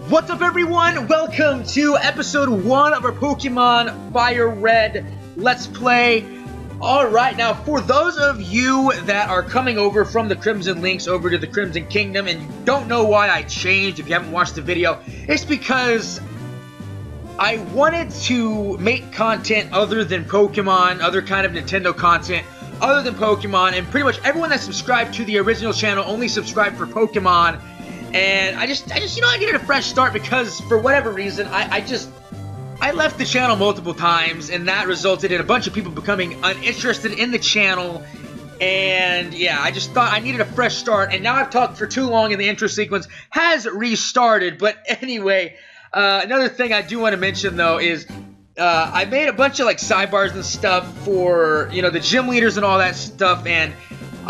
What's up, everyone? Welcome to episode 1 of our Pokemon FireRed Let's Play. Alright, now for those of you that are coming over from the Crimson Links over to the Crimson Kingdom and you don't know why I changed, if you haven't watched the video, it's because I wanted to make content other than Pokemon, other kind of Nintendo content other than Pokemon, and pretty much everyone that subscribed to the original channel only subscribed for Pokemon. And I just, you know, I needed a fresh start because, for whatever reason, I left the channel multiple times, and that resulted in a bunch of people becoming uninterested in the channel. And yeah, I just thought I needed a fresh start, and now I've talked for too long and the intro sequence has restarted. But anyway, another thing I do want to mention, though, is I made a bunch of, like, sidebars and stuff for, you know, the gym leaders and all that stuff, and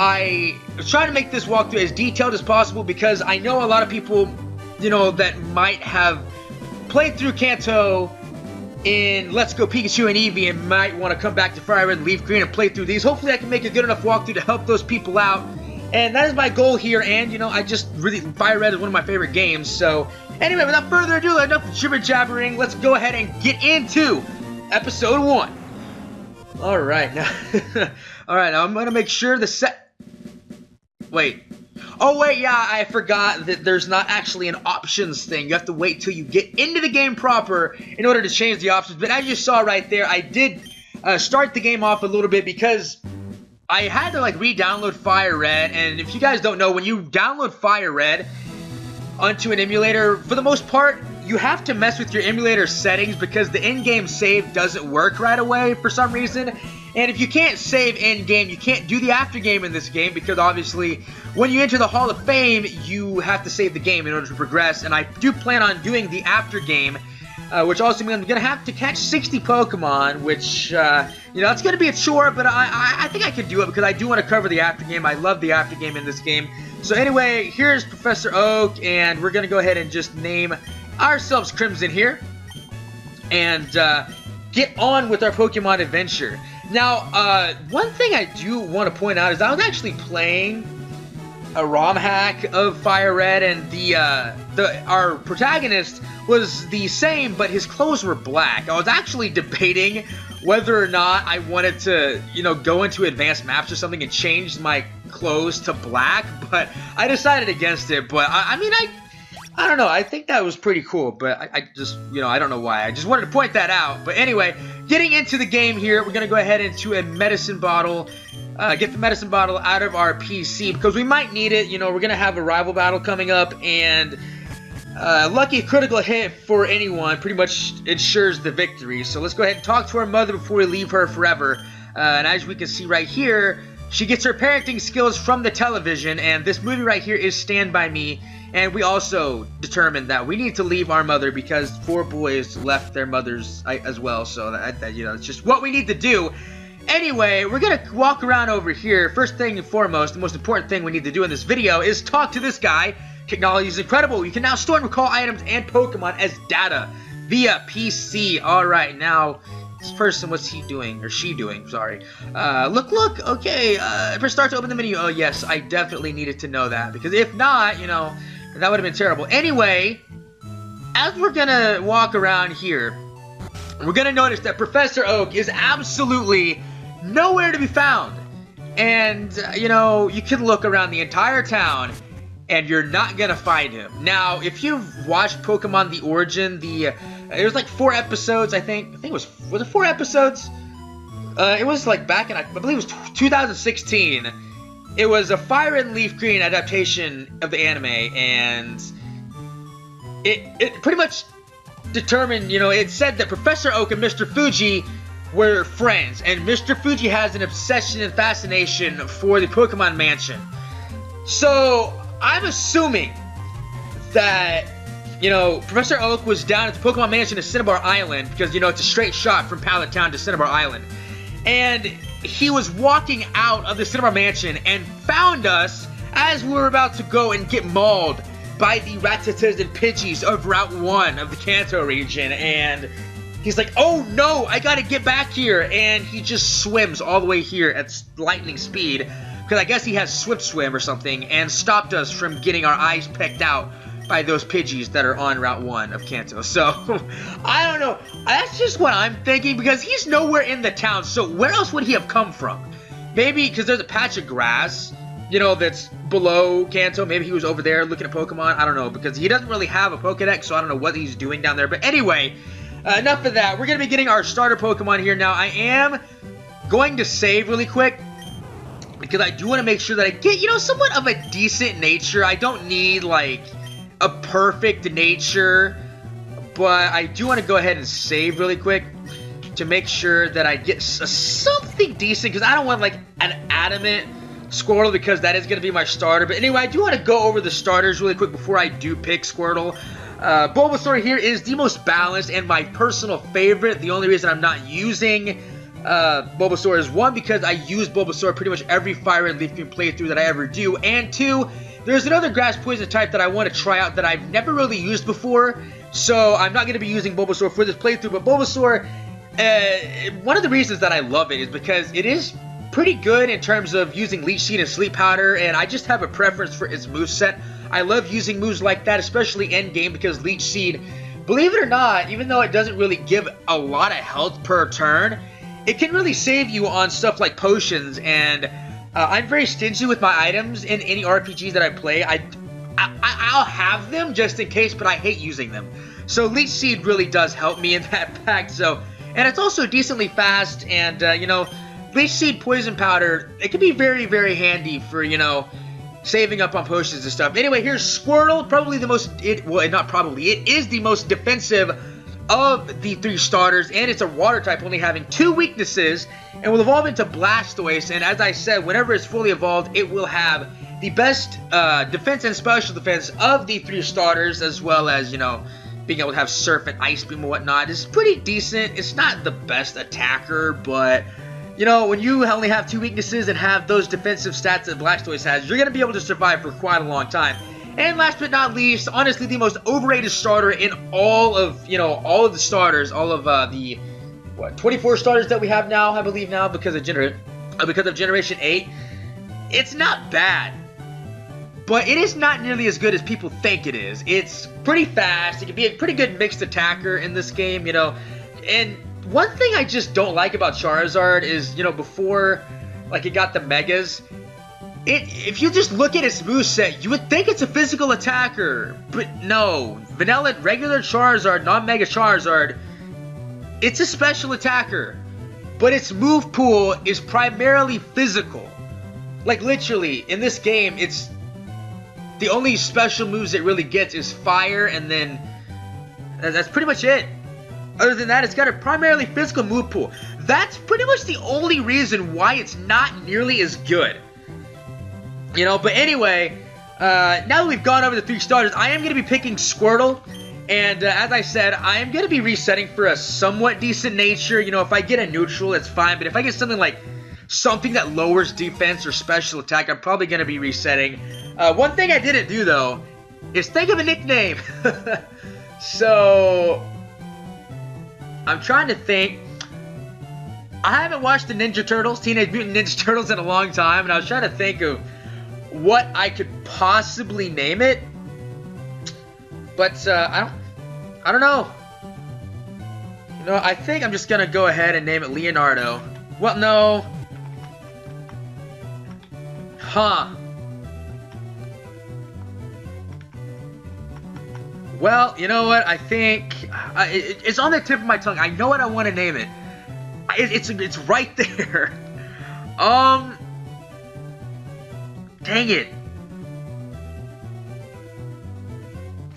I was trying to make this walkthrough as detailed as possible because I know a lot of people, you know, that might have played through Kanto in Let's Go Pikachu and Eevee and might want to come back to FireRed and Leaf Green and play through these. Hopefully I can make a good enough walkthrough to help those people out. And that is my goal here, and, you know, I just really, FireRed is one of my favorite games. So, anyway, without further ado, enough jibber-jabbering, let's go ahead and get into episode 1. Alright, now, alright, now I'm going to make sure the set... Wait. Oh, wait, yeah, I forgot that there's not actually an options thing. You have to wait till you get into the game proper in order to change the options. But as you saw right there, I did start the game off a little bit because I had to, like, re-download FireRed. And if you guys don't know, when you download FireRed onto an emulator, for the most part, you have to mess with your emulator settings because the in-game save doesn't work right away for some reason. And if you can't save in-game, you can't do the after-game in this game because obviously when you enter the Hall of Fame, you have to save the game in order to progress. And I do plan on doing the after-game, which also means I'm going to have to catch 60 Pokemon, which, you know, it's going to be a chore, but I think I can do it because I do want to cover the after-game. I love the after-game in this game. So anyway, here's Professor Oak, and we're going to go ahead and just name ourselves Crimson here and get on with our Pokemon adventure. Now, one thing I do want to point out is I was actually playing a ROM hack of FireRed, and our protagonist was the same, but his clothes were black. I was actually debating whether or not I wanted to, you know, go into advanced maps or something and change my clothes to black, but I decided against it. But I mean, I don't know. I think that was pretty cool, but I just, you know, I don't know why. I just wanted to point that out. But anyway, getting into the game here, we're going to go ahead into a medicine bottle. Get the medicine bottle out of our PC because we might need it. You know, we're going to have a rival battle coming up, and lucky critical hit for anyone pretty much ensures the victory. So let's go ahead and talk to our mother before we leave her forever. And as we can see right here, she gets her parenting skills from the television, and this movie right here is Stand By Me. And we also determined that we need to leave our mother because 4 boys left their mothers as well. So, that you know, it's just what we need to do. Anyway, we're going to walk around over here. First thing and foremost, the most important thing we need to do in this video is talk to this guy. Technology is incredible. You can now store and recall items and Pokemon as data via PC. Alright, now, this person, what's he doing? Or she doing, sorry. Look, okay. First start to open the menu. Oh, yes, I definitely needed to know that. Because if not, you know, that would have been terrible. Anyway, as we're going to walk around here, we're going to notice that Professor Oak is absolutely nowhere to be found. And, you know, you can look around the entire town and you're not going to find him. Now, if you've watched Pokemon The Origin, it was like 4 episodes, I think it was it 4 episodes? It was like back in, I believe it was 2016. It was a Fire and Leaf Green adaptation of the anime, and it pretty much determined, you know, it said that Professor Oak and Mr. Fuji were friends, and Mr. Fuji has an obsession and fascination for the Pokemon Mansion. So, I'm assuming that, you know, Professor Oak was down at the Pokemon Mansion at Cinnabar Island, because, you know, it's a straight shot from Pallet Town to Cinnabar Island. And he was walking out of the Cinnabar Mansion and found us as we were about to go and get mauled by the Rattatas and Pidgeys of Route 1 of the Kanto region. And he's like, oh no, I gotta get back here. And he just swims all the way here at lightning speed, because I guess he has Swift Swim or something, and stopped us from getting our eyes pecked out by those Pidgeys that are on Route 1 of Kanto. So, I don't know. That's just what I'm thinking, because he's nowhere in the town, so where else would he have come from? Maybe because there's a patch of grass, you know, that's below Kanto. Maybe he was over there looking at Pokemon. I don't know, because he doesn't really have a Pokedex, so I don't know what he's doing down there. But anyway, enough of that. We're going to be getting our starter Pokemon here now. I am going to save really quick, because I do want to make sure that I get, you know, somewhat of a decent nature. I don't need, like, a perfect nature, but I do want to go ahead and save really quick to make sure that I get something decent, because I don't want, like, an adamant Squirtle, because that is going to be my starter. But anyway, I do want to go over the starters really quick before I do pick Squirtle. Bulbasaur here is the most balanced and my personal favorite. The only reason I'm not using Bulbasaur is, one, because I use Bulbasaur pretty much every Fire Red Leaf Green playthrough that I ever do, and two, there's another grass poison type that I want to try out that I've never really used before, so I'm not going to be using Bulbasaur for this playthrough. But Bulbasaur, one of the reasons that I love it is because it is pretty good in terms of using Leech Seed and Sleep Powder, and I just have a preference for its moveset. I love using moves like that, especially end game, because Leech Seed, believe it or not, even though it doesn't really give a lot of health per turn, it can really save you on stuff like potions, and I'm very stingy with my items in any RPGs that I play. I'll have them just in case, but I hate using them. So Leech Seed really does help me in that fact. So, and it's also decently fast, and you know, Leech Seed Poison Powder, it can be very, very handy for, you know, saving up on potions and stuff. Anyway, here's Squirtle, probably the most, it is the most defensive of the three starters, and it's a water type, only having 2 weaknesses, and will evolve into Blastoise. And as I said, whenever it's fully evolved, it will have the best defense and special defense of the 3 starters, as well as, you know, being able to have Surf and Ice Beam and whatnot. It's pretty decent. It's not the best attacker, but, you know, when you only have 2 weaknesses and have those defensive stats that Blastoise has, you're going to be able to survive for quite a long time. And last but not least, honestly, the most overrated starter in all of, you know, all of the starters, all of the, 24 starters that we have now, I believe now, because of Generation 8. It's not bad, but it is not nearly as good as people think it is. It's pretty fast. It can be a pretty good mixed attacker in this game, you know. And one thing I just don't like about Charizard is, you know, before, like, it got the Megas, if you just look at its moveset, you would think it's a physical attacker, but no. Regular Charizard, non-Mega Charizard, it's a special attacker, but its move pool is primarily physical. Like, literally, in this game, it's the only special moves it really gets is Fire, and then that's pretty much it. Other than that, it's got a primarily physical move pool. That's pretty much the only reason why it's not nearly as good. You know, but anyway, now that we've gone over the 3 starters, I am going to be picking Squirtle. And as I said, I am going to be resetting for a somewhat decent nature. You know, if I get a neutral, it's fine. But if I get something like something that lowers defense or special attack, I'm probably going to be resetting. One thing I didn't do, though, is think of a nickname. So, I'm trying to think. I haven't watched the Ninja Turtles, Teenage Mutant Ninja Turtles, in a long time. And I was trying to think of what I could possibly name it, but I don't know. You know, I think I'm just gonna go ahead and name it Leonardo. Well, no. Huh. Well, you know what? I think it's on the tip of my tongue. I know what I want to name it. It's right there. Dang it.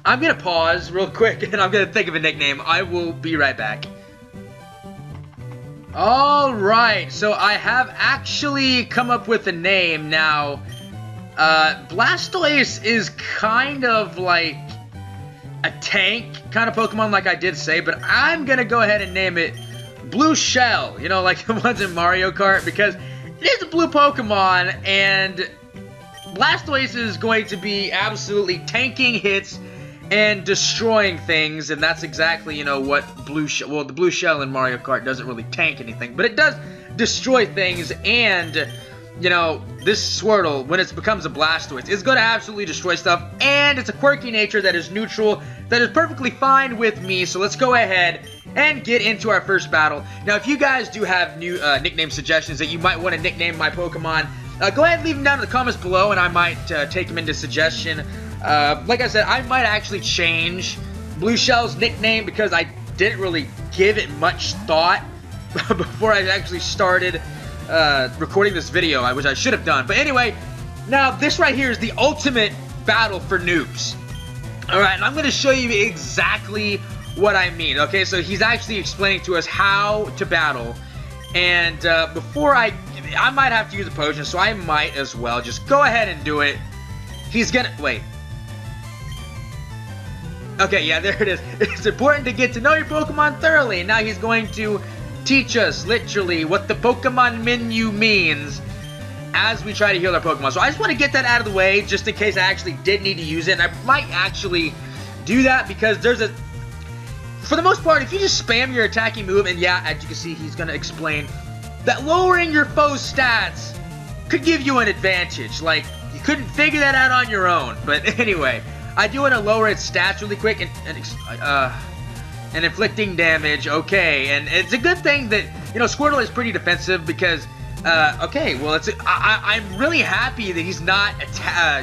I'm going to pause real quick, and I'm going to think of a nickname. I will be right back. Alright, so I have actually come up with a name now. Blastoise is kind of like a tank kind of Pokemon, like I did say, but I'm going to go ahead and name it Blue Shell. You know, like the ones in Mario Kart, because it is a blue Pokemon, and Blastoise is going to be absolutely tanking hits and destroying things, and that's exactly, you know, what the Blue Shell in Mario Kart doesn't really tank anything, but it does destroy things, and you know, this Squirtle, when it becomes a Blastoise, is going to absolutely destroy stuff, and it's a quirky nature that is neutral, that is perfectly fine with me, so let's go ahead and get into our first battle. Now, if you guys do have new nickname suggestions that you might want to nickname my Pokemon, go ahead and leave them down in the comments below, and I might take them into suggestion. Like I said, I might actually change Blue Shell's nickname because I didn't really give it much thought before I actually started recording this video, which I should have done. But anyway, now this right here is the ultimate battle for noobs. Alright, and I'm going to show you exactly what I mean. Okay, so he's actually explaining to us how to battle. And before I might have to use a potion, so I might as well just go ahead and do it. He's gonna, wait. Okay, yeah, there it is. It's important to get to know your Pokemon thoroughly. Now he's going to teach us, literally, what the Pokemon menu means as we try to heal our Pokemon. So I just want to get that out of the way, just in case I actually did need to use it. And I might actually do that because there's a... For the most part, if you just spam your attacking move, and yeah, as you can see, he's going to explain that lowering your foe's stats could give you an advantage. Like, you couldn't figure that out on your own. But anyway, I do want to lower its stats really quick and inflicting damage. Okay, and it's a good thing that, you know, Squirtle is pretty defensive because, okay, well, I'm really happy that he's not,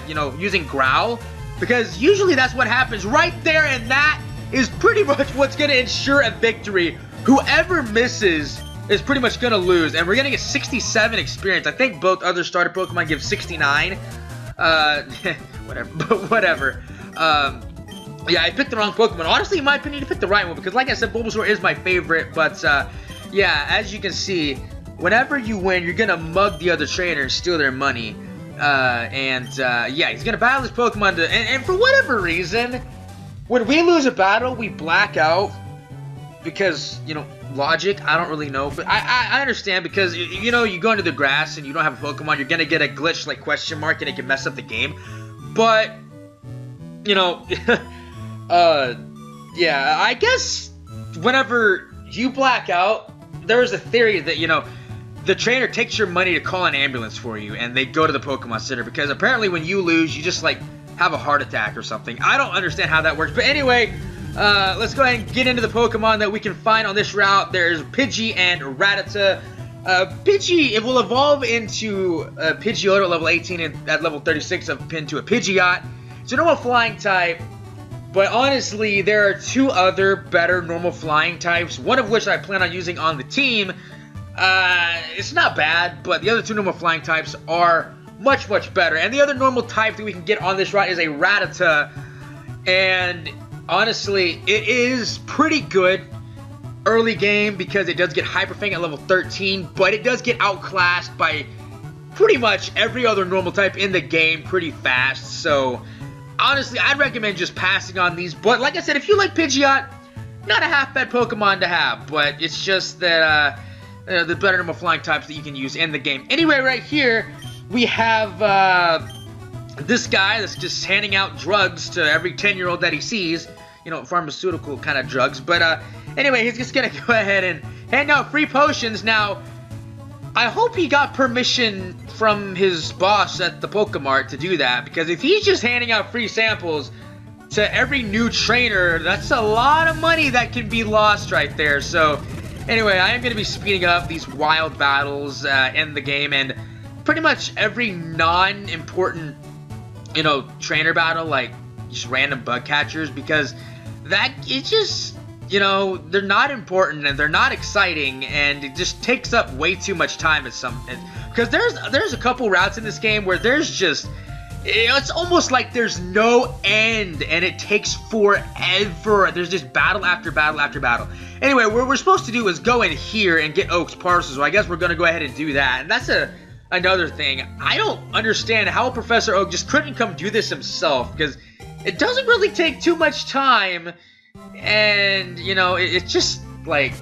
you know, using Growl, because usually that's what happens right there, and that is pretty much what's going to ensure a victory. Whoever misses is pretty much going to lose, and we're getting a 67 experience. I think both other starter Pokemon give 69. Whatever, but whatever. Yeah, I picked the wrong Pokemon. Honestly, in my opinion, I picked the right one, because like I said, Bulbasaur is my favorite, but yeah, as you can see, whenever you win, you're going to mug the other trainer and steal their money. Yeah, he's going to battle this Pokemon, and for whatever reason, when we lose a battle, we black out because, you know, logic, I don't really know, but I understand because, you know, you go into the grass and you don't have a Pokemon, you're going to get a glitch like question mark and it can mess up the game, but, you know, yeah, I guess whenever you black out, there's a theory that, you know, the trainer takes your money to call an ambulance for you and they go to the Pokemon Center because apparently when you lose, you just, like, have a heart attack or something. I don't understand how that works, but anyway, let's go ahead and get into the Pokemon that we can find on this route. There's Pidgey and Rattata. Pidgey, it will evolve into Pidgeotto at level 18 and at level 36 of pin to a Pidgeot. It's a normal flying type, but honestly, there are two other better normal flying types, one of which I plan on using on the team. It's not bad, but the other two normal flying types are much, much better. And the other normal type that we can get on this route is a Rattata. And honestly, it is pretty good early game because it does get Hyper Fang at level 13, but it does get outclassed by pretty much every other normal type in the game pretty fast. So honestly, I'd recommend just passing on these. But like I said, if you like Pidgeot, not a half-bad Pokemon to have, but it's just that the better normal flying types that you can use in the game. Anyway, right here, we have this guy that's just handing out drugs to every 10-year-old that he sees. You know, pharmaceutical kind of drugs. But anyway, he's just going to go ahead and hand out free potions. Now, I hope he got permission from his boss at the Pokemart to do that. Because if he's just handing out free samples to every new trainer, that's a lot of money that can be lost right there. So, anyway, I am going to be speeding up these wild battles in the game. And pretty much every non-important, you know, trainer battle, like just random bug catchers, because that, it's just, you know, they're not important and they're not exciting, and it just takes up way too much time at some, because there's a couple routes in this game where there's just, it's almost like there's no end and it takes forever. There's just battle after battle after battle. Anyway, what we're supposed to do is go in here and get Oak's parcel, so I guess we're going to go ahead and do that. And that's another thing. I don't understand how Professor Oak just couldn't come do this himself, because it doesn't really take too much time, and, you know, it's just, like,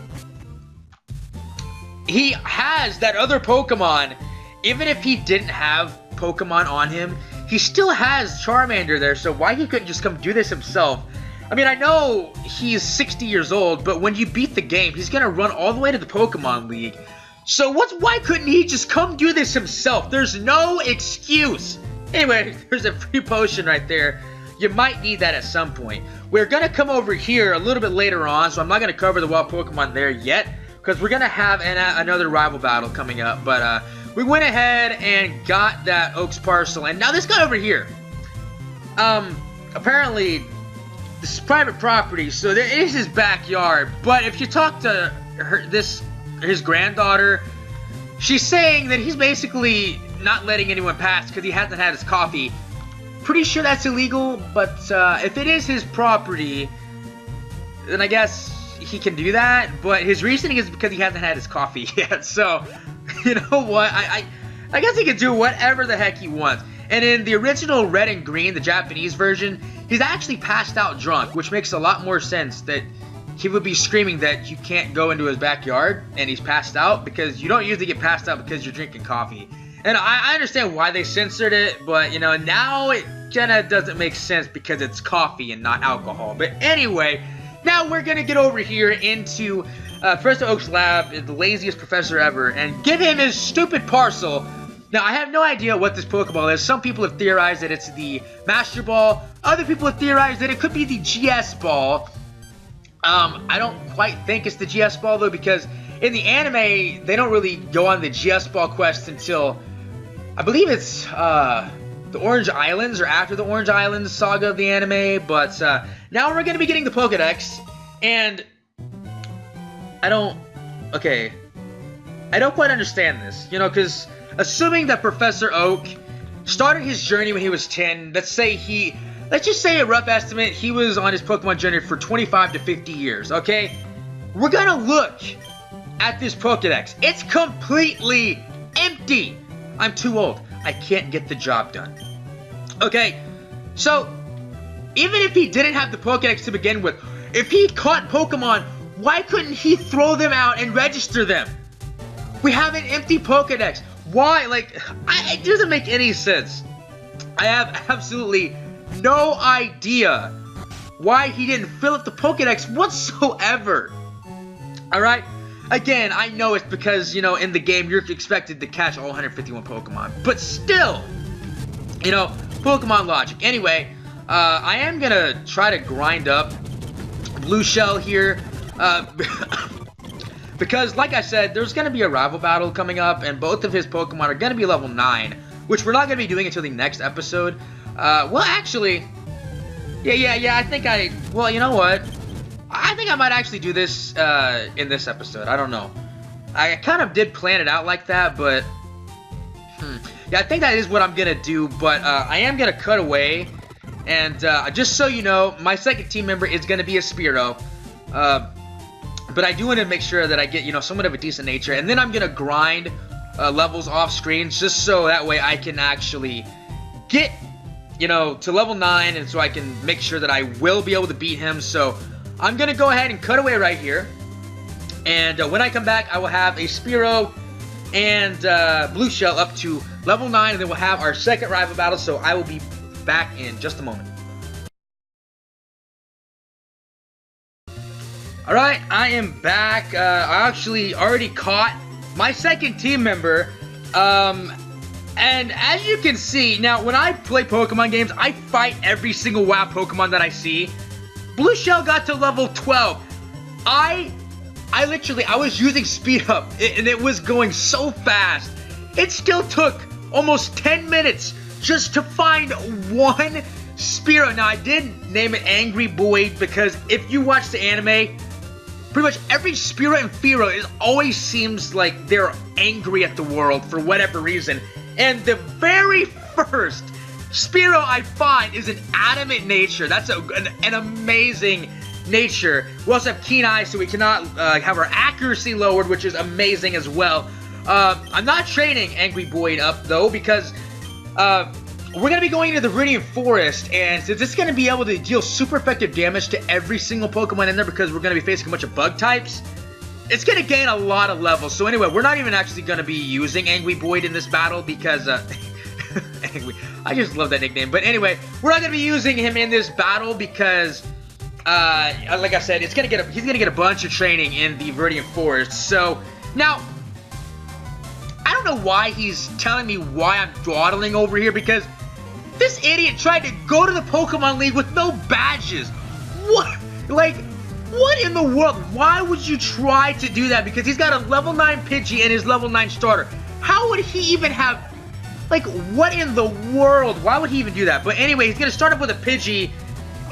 he has that other Pokemon. Even if he didn't have Pokemon on him, he still has Charmander there, so why he couldn't just come do this himself? I mean, I know he's 60 years old, but when you beat the game, he's going to run all the way to the Pokemon League. So why couldn't he just come do this himself? There's no excuse. Anyway, there's a free potion right there. You might need that at some point. We're going to come over here a little bit later on, so I'm not going to cover the wild Pokemon there yet, because we're going to have another rival battle coming up. But we went ahead and got that Oaks parcel. And now this guy over here, apparently this is private property, so there is his backyard. But if you talk to his granddaughter, she's saying that he's basically not letting anyone pass because he hasn't had his coffee. Pretty sure that's illegal, but if it is his property, then I guess he can do that. But his reasoning is because he hasn't had his coffee yet. So, you know what? I guess he can do whatever the heck he wants. And in the original Red and Green, the Japanese version, he's actually passed out drunk, which makes a lot more sense that he would be screaming that you can't go into his backyard and he's passed out, because you don't usually get passed out because you're drinking coffee. And I understand why they censored it, but, you know, now it kind of doesn't make sense because it's coffee and not alcohol. But anyway, now we're going to get over here into Professor Oak's lab, the laziest professor ever, and give him his stupid parcel. Now, I have no idea what this Pokeball is. Some people have theorized that it's the Master Ball. Other people have theorized that it could be the GS Ball. I don't quite think it's the GS Ball, though, because in the anime, they don't really go on the GS Ball quest until, I believe it's the Orange Islands, or after the Orange Islands saga of the anime. But now we're going to be getting the Pokedex, and I don't quite understand this, you know, because assuming that Professor Oak started his journey when he was 10, let's just say a rough estimate, he was on his Pokemon journey for 25 to 50 years, okay? We're gonna look at this Pokedex. It's completely empty. I'm too old. I can't get the job done. Okay, so even if he didn't have the Pokedex to begin with, if he caught Pokemon, why couldn't he throw them out and register them? We have an empty Pokedex. Why? Like, it doesn't make any sense. I have absolutely no idea why he didn't fill up the Pokedex whatsoever. Alright? Again, I know it's because, you know, in the game you're expected to catch all 151 Pokemon. But still, you know, Pokemon logic. Anyway, I am gonna try to grind up Blue Shell here. Because, like I said, there's going to be a rival battle coming up, and both of his Pokemon are going to be level 9, which we're not going to be doing until the next episode. Well, actually, well, you know what? I think I might actually do this in this episode. I don't know. I kind of did plan it out like that, but, yeah, I think that is what I'm going to do, but I am going to cut away, and just so you know, my second team member is going to be a Spearow. But I do want to make sure that I get, you know, somewhat of a decent nature. And then I'm going to grind levels off screen just so that way I can actually get, you know, to level 9. And so I can make sure that I will be able to beat him. So I'm going to go ahead and cut away right here. And when I come back, I will have a Spearow and Blue Shell up to level 9. And then we'll have our second rival battle. So I will be back in just a moment. Alright, I am back. I actually already caught my second team member. And as you can see, now when I play Pokemon games, I fight every single WoW Pokemon that I see. Blue Shell got to level 12. I was using Speed Up, and it was going so fast. It still took almost 10 minutes just to find one Spearow. Now, I did name it Angry Boy because if you watch the anime, pretty much every Spearow and Fearow always seems like they're angry at the world for whatever reason. And the very first Spearow I find is an adamant nature. That's an amazing nature. We also have Keen Eye, so we cannot have our accuracy lowered, which is amazing as well. I'm not training Angry Boy up, though, because we're going to be going into the Viridian Forest, and since it's going to be able to deal super effective damage to every single Pokemon in there because we're going to be facing a bunch of bug types, it's going to gain a lot of levels. So anyway, we're not even actually going to be using Angry Boyd in this battle because, I just love that nickname. But anyway, we're not going to be using him in this battle because, like I said, he's going to get a bunch of training in the Viridian Forest. So, now, I don't know why he's telling me why I'm dawdling over here, because this idiot tried to go to the Pokemon League with no badges. What? Like, what in the world? Why would you try to do that? Because he's got a level 9 Pidgey and his level 9 starter. How would he even have... Like, what in the world? Why would he even do that? But anyway, he's going to start up with a Pidgey,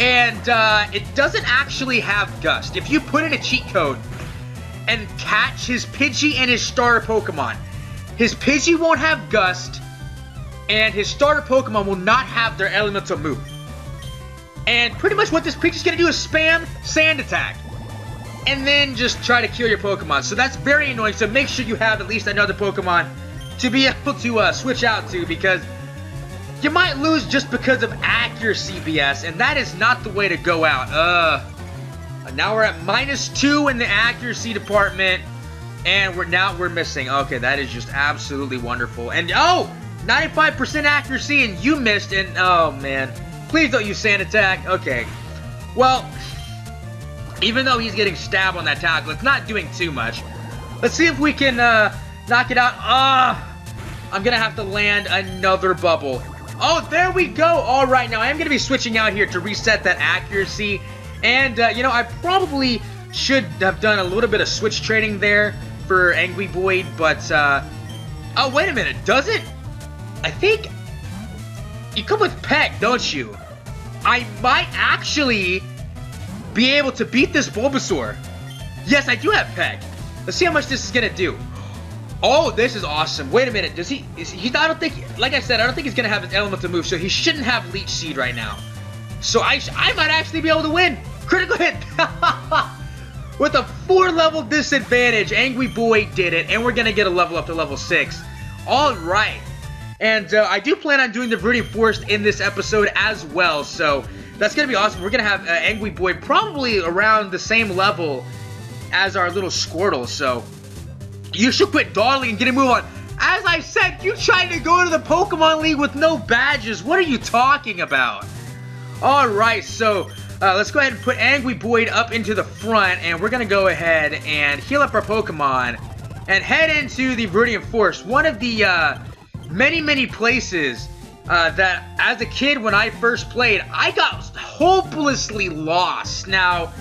and it doesn't actually have Gust. If you put in a cheat code and catch his Pidgey and his starter Pokemon, his Pidgey won't have Gust, and his starter Pokemon will not have their elemental move. And pretty much what this Pidgey's going to do is spam Sand Attack, and then just try to kill your Pokemon. So that's very annoying, so make sure you have at least another Pokemon to be able to switch out to, because you might lose just because of accuracy BS, and that is not the way to go out. Now we're at -2 in the accuracy department, and we're missing. Okay, that is just absolutely wonderful. And 95% accuracy, and you missed, and oh man, please don't use Sand Attack. Okay, well, even though he's getting stabbed on that tackle, it's not doing too much. Let's see if we can knock it out. I'm gonna have to land another bubble. Oh, there we go. All right, now I am gonna be switching out here to reset that accuracy. And, you know, I probably should have done a little bit of switch trading there for Angry Boy, but, oh, wait a minute. Does it? I think you come with Peck, don't you? I might actually be able to beat this Bulbasaur. Yes, I do have Peck. Let's see how much this is gonna do. Oh, this is awesome. Wait a minute. Does he... I don't think... Like I said, I don't think he's going to have his elemental move, so he shouldn't have Leech Seed right now. So I might actually be able to win. Critical hit. With a 4-level disadvantage, Angry Boy did it, and we're going to get a level up to level 6. All right. And I do plan on doing the Viridian Forest in this episode as well, so that's going to be awesome. We're going to have Angry Boy probably around the same level as our little Squirtle, so... You should quit dawdling and get a move on. As I said, you tried to go to the Pokemon League with no badges. What are you talking about? Alright, so let's go ahead and put Angry Boyd up into the front. And we're going to go ahead and heal up our Pokemon. And head into the Viridian Forest. One of the many places that as a kid when I first played, I got hopelessly lost. Now,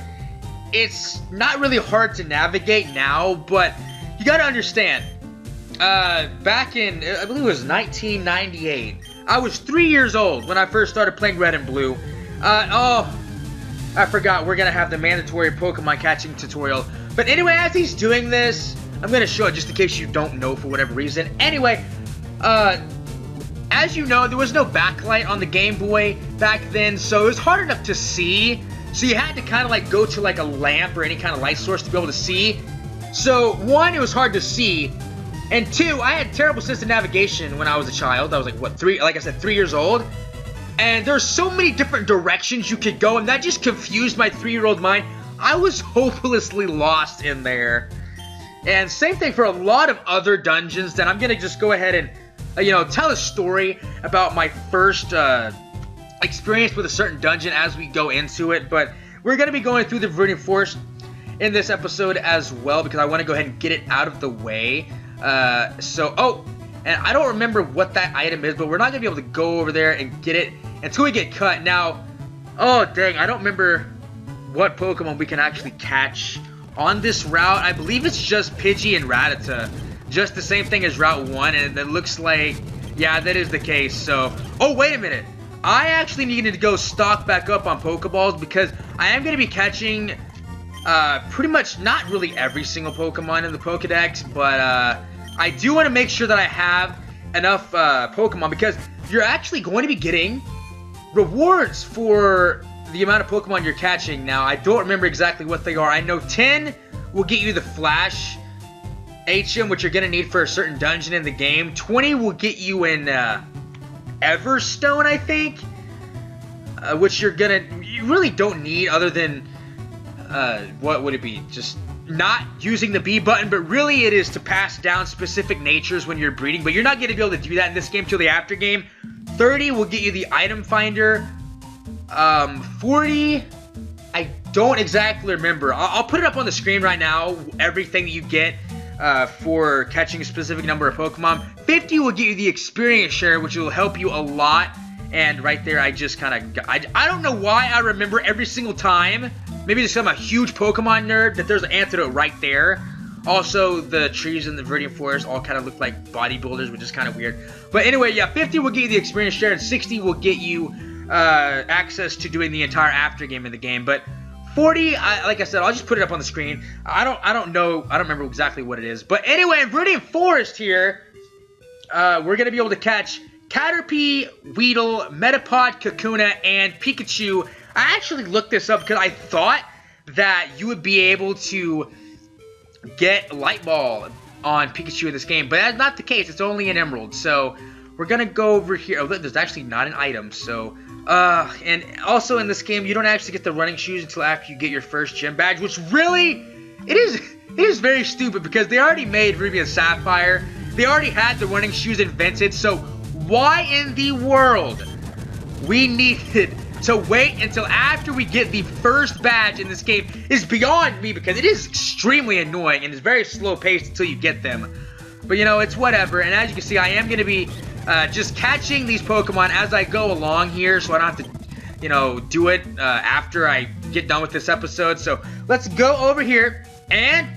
it's not really hard to navigate now, but... You gotta understand, back in, I believe it was 1998, I was 3 years old when I first started playing Red and Blue. Oh, I forgot, we're gonna have the mandatory Pokemon catching tutorial. But anyway, as he's doing this, I'm gonna show it just in case you don't know for whatever reason. Anyway, as you know, there was no backlight on the Game Boy back then, so it was hard enough to see. So you had to kind of like go to like a lamp or any kind of light source to be able to see. So, 1, it was hard to see, and 2, I had terrible sense of navigation when I was a child. I was like, what, 3, like I said, 3 years old? And there's so many different directions you could go, and that just confused my 3-year-old mind. I was hopelessly lost in there. And same thing for a lot of other dungeons that I'm going to just go ahead and, you know, tell a story about my first experience with a certain dungeon as we go into it. But we're going to be going through the Viridian Forest in this episode as well, because I want to go ahead and get it out of the way. Oh, and I don't remember what that item is, but we're not going to be able to go over there and get it until we get cut. Now, oh dang, I don't remember what Pokemon we can actually catch on this route. I believe it's just Pidgey and Rattata. Just the same thing as Route 1, and it looks like, yeah, that is the case. So, oh, wait a minute. I actually needed to go stock back up on Pokeballs, because I am going to be catching... pretty much not really every single Pokemon in the Pokedex, but I do want to make sure that I have enough Pokemon, because you're actually going to be getting rewards for the amount of Pokemon you're catching. Now, I don't remember exactly what they are. I know 10 will get you the Flash HM, which you're going to need for a certain dungeon in the game. 20 will get you in Everstone, I think, which you really don't need other than... what would it be? Just not using the B button, but really it is to pass down specific natures when you're breeding, but you're not going to be able to do that in this game till the after game. 30 will get you the item finder. 40, I don't exactly remember. I'll put it up on the screen right now, everything that you get. for catching a specific number of Pokemon. 50 will get you the experience share, which will help you a lot. And right there, I just kind of... I don't know why I remember every single time. Maybe just because I'm a huge Pokemon nerd, that there's an antidote right there. Also, the trees in the Viridian Forest all kind of look like bodybuilders, which is kind of weird. But anyway, yeah, 50 will get you the experience share, and 60 will get you access to doing the entire after game in the game. But 40, like I said, I'll just put it up on the screen. I don't know. I don't remember exactly what it is. But anyway, in Viridian Forest here, we're going to be able to catch Caterpie, Weedle, Metapod, Kakuna, and Pikachu. I actually looked this up because I thought that you would be able to get Light Ball on Pikachu in this game, but that's not the case. It's only an Emerald. So we're going to go over here. Oh, there's actually not an item. So, and also in this game, you don't actually get the running shoes until after you get your first gym badge, which really, it is very stupid because they already made Ruby and Sapphire. They already had the running shoes invented, so why in the world we needed to wait until after we get the first badge in this game is beyond me, because it is extremely annoying and it's very slow paced until you get them. But you know, it's whatever. And as you can see, I am going to be just catching these Pokemon as I go along here, so I don't have to, you know, do it after I get done with this episode. So let's go over here and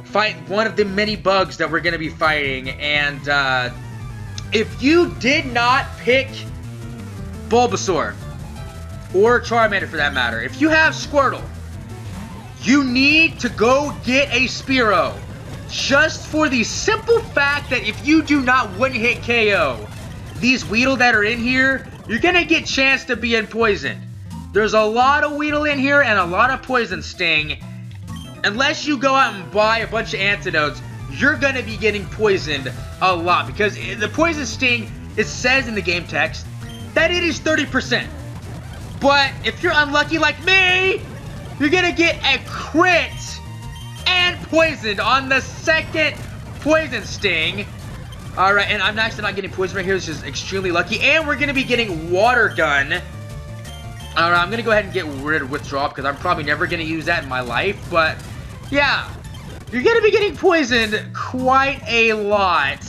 fight one of the many bugs that we're going to be fighting. And if you did not pick Bulbasaur, or Charmander for that matter, if you have Squirtle, you need to go get a Spearow. Just for the simple fact that if you do not one-hit KO these Weedle that are in here, you're going to get a chance to be poisoned. There's a lot of Weedle in here and a lot of Poison Sting. Unless you go out and buy a bunch of antidotes, you're going to be getting poisoned a lot. Because the Poison Sting, it says in the game text that it is 30%. But if you're unlucky like me, you're going to get a crit and poisoned on the second Poison Sting. Alright, and I'm actually not getting poisoned right here, which is extremely lucky. And we're going to be getting Water Gun. Alright, I'm going to go ahead and get rid of Withdrawal, because I'm probably never going to use that in my life. But, yeah, you're going to be getting poisoned quite a lot.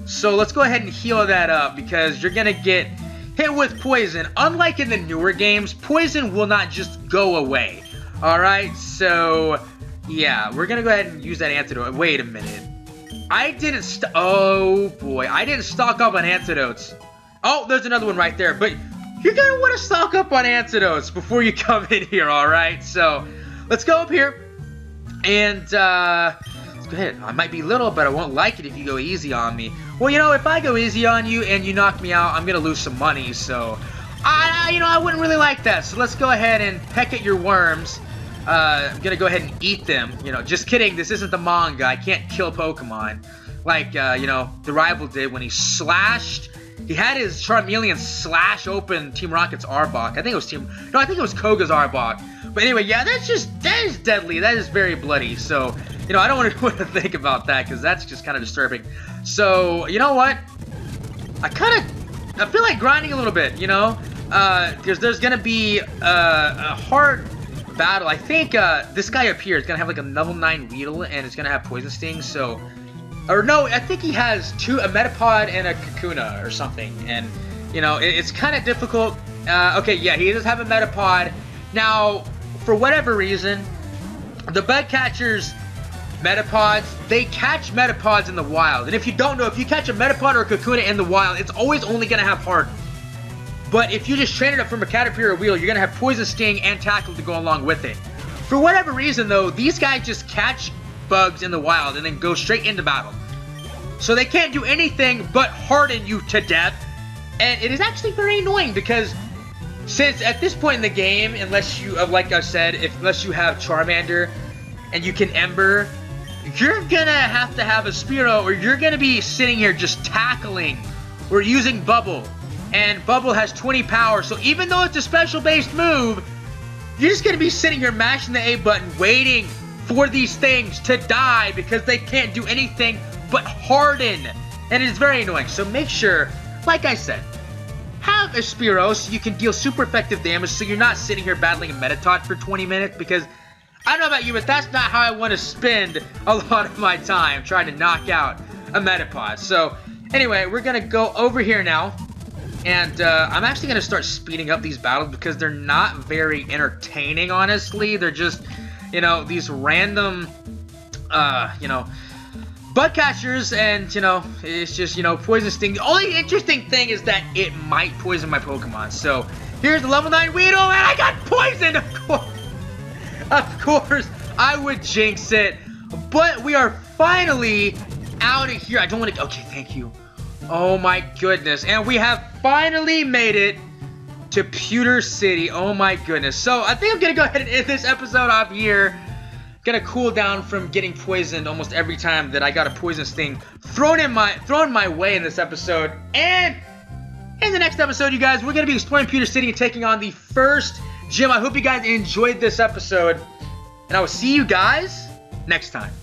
So let's go ahead and heal that up, because you're going to get hit with poison. Unlike in the newer games, poison will not just go away. Alright, so yeah, we're gonna go ahead and use that antidote. Wait a minute. I didn't oh boy, I didn't stock up on antidotes. Oh, there's another one right there. But you're gonna want to stock up on antidotes before you come in here, alright? So let's go up here. And let's go ahead. I might be little, but I won't like it if you go easy on me. Well, you know, if I go easy on you and you knock me out, I'm gonna lose some money. So you know, I wouldn't really like that. So let's go ahead and peck at your worms. I'm gonna go ahead and eat them. You know, just kidding. This isn't the manga. I can't kill Pokemon like you know, the rival did when he slashed. He had his Charmeleon slash open Team Rocket's Arbok. I think it was I think it was Koga's Arbok. But anyway, yeah, that is deadly. That is very bloody. So, you know, I don't want to think about that, because that's just kind of disturbing. So, you know what? I feel like grinding a little bit, you know? Because there's going to be a hard battle. I think this guy up here is going to have like a level 9 Weedle, and it's going to have Poison Sting, so... Or no, I think he has a Metapod and a Kakuna or something. And, you know, it's kind of difficult. Okay, yeah, he does have a Metapod. Now, for whatever reason, the bug catchers Metapods, they catch Metapods in the wild. And if you don't know, if you catch a Metapod or a Kakuna in the wild, it's always only going to have Harden. But if you just train it up from a Caterpie or a Weedle, you're going to have Poison Sting and Tackle to go along with it. For whatever reason, though, these guys just catch bugs in the wild and then go straight into battle. So they can't do anything but harden you to death. And it is actually very annoying, because since at this point in the game, unless you, like I said, unless you have Charmander and you can Ember, you're gonna have to have a Spearow, or you're gonna be sitting here just tackling or using Bubble. And Bubble has 20 power, so even though it's a special-based move, you're just gonna be sitting here mashing the A button, waiting for these things to die, because they can't do anything but harden. And it is very annoying. So make sure, like I said, have a Spearow so you can deal super effective damage, so you're not sitting here battling a Metatot for 20 minutes, because I don't know about you, but that's not how I want to spend a lot of my time trying to knock out a Metapod. So, anyway, we're going to go over here now. And I'm actually going to start speeding up these battles because they're not very entertaining, honestly. They're just, you know, these random, you know, bug catchers, and, you know, it's just, you know, poison sting. The only interesting thing is that it might poison my Pokemon. So, here's the level 9 Weedle, and I got poisoned, of course. Of course, I would jinx it. But we are finally out of here. I don't want to... Okay, thank you. Oh my goodness. And we have finally made it to Pewter City. Oh my goodness. So I think I'm going to go ahead and end this episode off here. Gonna cool down from getting poisoned almost every time that I got a poison sting thrown my way in this episode. And in the next episode, you guys, we're going to be exploring Pewter City and taking on the first gym. I hope you guys enjoyed this episode. And I will see you guys next time.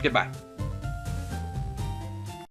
Goodbye.